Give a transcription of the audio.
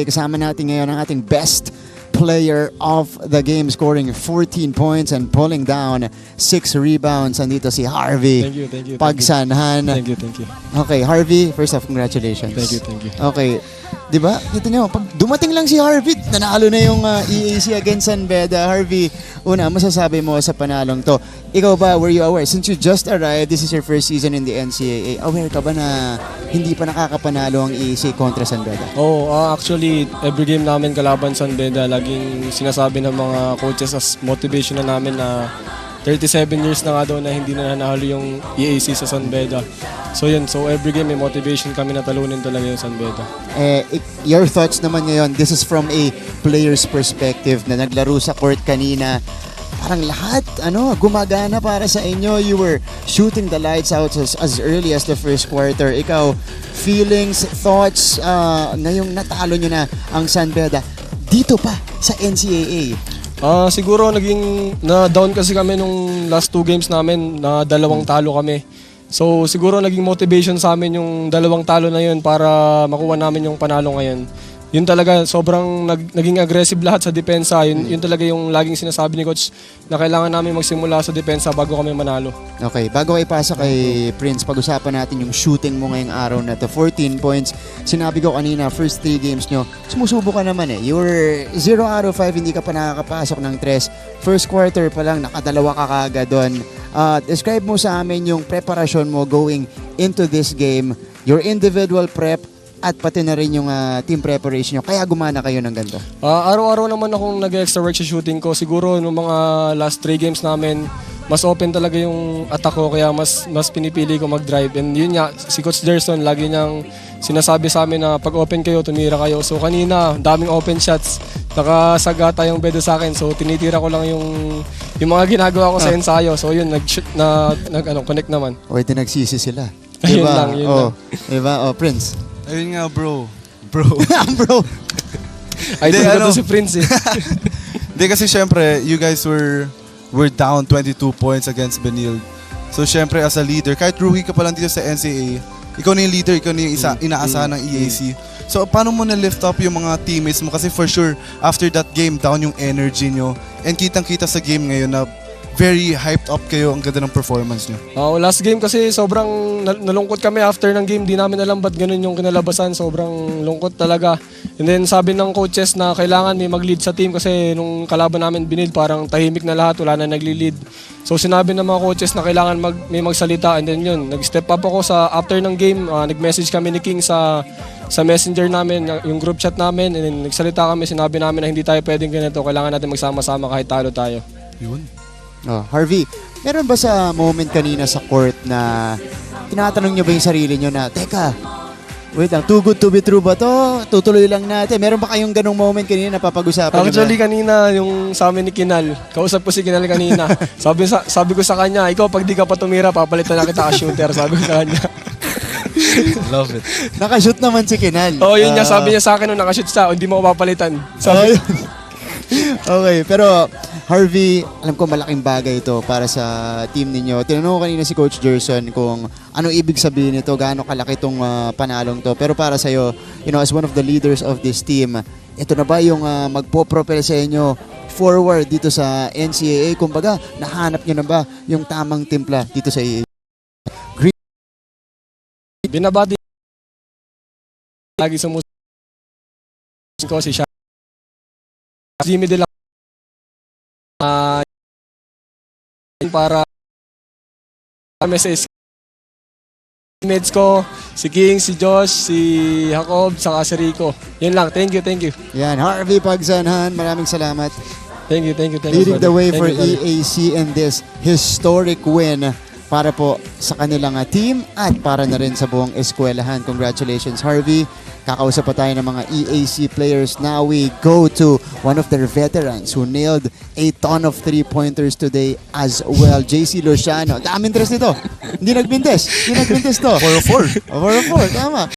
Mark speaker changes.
Speaker 1: Kasama natin ngayon ang ating best player of the game, scoring 14 points and pulling down 6 rebounds. Andito si Harvey
Speaker 2: Thank you.
Speaker 1: Pagsanhan.
Speaker 2: Thank you.
Speaker 1: Okay, Harvey, first off, congratulations.
Speaker 2: Thank you.
Speaker 1: Okay, di ba? Kita nyo, pag dumating lang si Harvey, nanalo na yung EAC against San Beda. Harvey, una, masasabi mo sa panalong to. Ikaw ba, were you aware? Since you just arrived, this is your first season in the NCAA, aware ka ba na hindi pa nakakapanalo ang EAC kontra San Beda?
Speaker 2: Actually, every game namin kalaban San Beda, laging sinasabi ng mga coaches as motivation na namin na 37 years na nga daw na hindi na nanalo yung EAC sa San Beda. So yun, so every game may motivation kami na talunin talaga yung San Beda.
Speaker 1: Your thoughts naman ngayon, this is from a player's perspective na naglaro sa court kanina. Parang lahat, gumagana para sa inyo. You were shooting the lights out as early as the first quarter. Ikaw, feelings, thoughts, ngayong natalo nyo na ang San Beda, dito pa sa NCAA.
Speaker 2: Siguro naging na-down kasi kami nung last 2 games namin na 2 talo kami. So siguro naging motivation sa amin yung 2 talo na yun para makuha namin yung panalo ngayon. Yun talaga, sobrang naging aggressive lahat sa depensa. Yun talaga yung laging sinasabi ni coach na kailangan namin magsimula sa depensa bago kami manalo.
Speaker 1: Okay, bago ay pasa kay Prince, pag-usapan natin yung shooting mo ngayong araw na to. 14 points. Sinabi ko kanina, first 3 games nyo, sumusubo ka naman eh. You were 0 out of 5, hindi ka pa nakakapasok ng 3. First quarter pa lang, nakadalawa ka kagad doon. Describe mo sa amin yung preparasyon mo going into this game, your individual prep, at pati na rin yung team preparation nyo. Kaya gumana kayo ng ganito?
Speaker 2: Araw-araw naman akong nag-extra work sa shooting ko. Siguro nung mga last 3 games namin, mas open talaga yung attack ko, kaya mas pinipili ko mag-drive. And yun nga, si Coach Gerson, lagi niyang sinasabi sa amin na pag open kayo, tumira kayo. So kanina, daming open shots. Nakasagata yung bedo sa akin. So tinitira ko lang yung mga ginagawa ko sa ensayo. So yun, connect naman.
Speaker 1: O edi nagsisi sila.
Speaker 2: Yun lang.
Speaker 1: Diba? Prince.
Speaker 3: Ayun nga, bro.
Speaker 1: Bro.
Speaker 2: Idol ko to si Prince eh.
Speaker 3: Hindi kasi syempre, you guys were down 22 points against Benilde. So syempre as a leader, kahit rookie ka pa lang dito sa NCAA, ikaw na yung leader, ikaw na yung inaasahan ng EAC. So paano mo na-lift up yung mga teammates mo? Kasi for sure, after that game, down yung energy nyo. And kitang-kita sa game ngayon na very hyped up kayo, ang ganda ng performance nyo.
Speaker 2: Last game kasi sobrang nalungkot kami after ng game. Di namin alam ba't ganun yung kinalabasan. Sobrang lungkot talaga. And then sabi ng coaches na kailangan may mag-lead sa team kasi nung kalaban namin Benilde parang tahimik na lahat, wala na nagli-lead. So sinabi ng mga coaches na kailangan may magsalita, and then yun, nag-step up ako sa after ng game. Nag-message kami ni King sa messenger namin, yung group chat namin, and then nagsalita kami, sinabi namin na hindi tayo pwedeng ganito, kailangan natin magsama-sama kahit talo tayo.
Speaker 3: Yun.
Speaker 1: Harvey, meron ba sa moment kanina sa court na tinatanong nyo ba yung sarili nyo na, teka, wait lang, too good to be true ba to? Tutuloy lang natin. Meron ba kayong ganong moment kanina na papag-usapan?
Speaker 2: Actually, kanina, yung sa amin ni Kinal, kausap ko si Kinal kanina. sabi ko sa kanya, ikaw pag di ka pa tumira, papalitan na kita ka-shooter. Sabi ko sa kanya.
Speaker 3: Love it.
Speaker 1: Nakashoot naman si Kinal.
Speaker 2: Yun nga, sabi niya sa akin nung nakashoot siya, hindi mo ko papalitan. Sabi
Speaker 1: Okay, pero Harvey, alam ko malaking bagay ito para sa team ninyo. Tinanong ko kanina si Coach Gerson kung ano ibig sabihin nito, gaano kalaki itong panalong to. Pero para sa'yo, as one of the leaders of this team, ito na ba yung magpo-propel sa inyo forward dito sa NCAA? Kumbaga, nahanap nyo na ba yung tamang timpla dito sa EAC?
Speaker 2: binabati lagi sa musik ko si Shaq. Jimmy de la para message teammates ko, si King, si Josh, si Jacob, saka si Rico. Yun lang, thank you.
Speaker 1: Yan, Harvey Pagsanhan, maraming salamat.
Speaker 2: Thank you.
Speaker 1: Leading the way
Speaker 2: Thank
Speaker 1: for
Speaker 2: you,
Speaker 1: EAC in this historic win para po sa kanilang team at para na rin sa buong eskwelahan. Congratulations, Harvey. Kakausap pa tayo ng mga EAC players. Now we go to one of their veterans who nailed a ton of 3-pointers today as well, JC Luciano. Daming tres nito. Hindi nagbintes to.
Speaker 3: 4-4.
Speaker 1: 4-4, tama.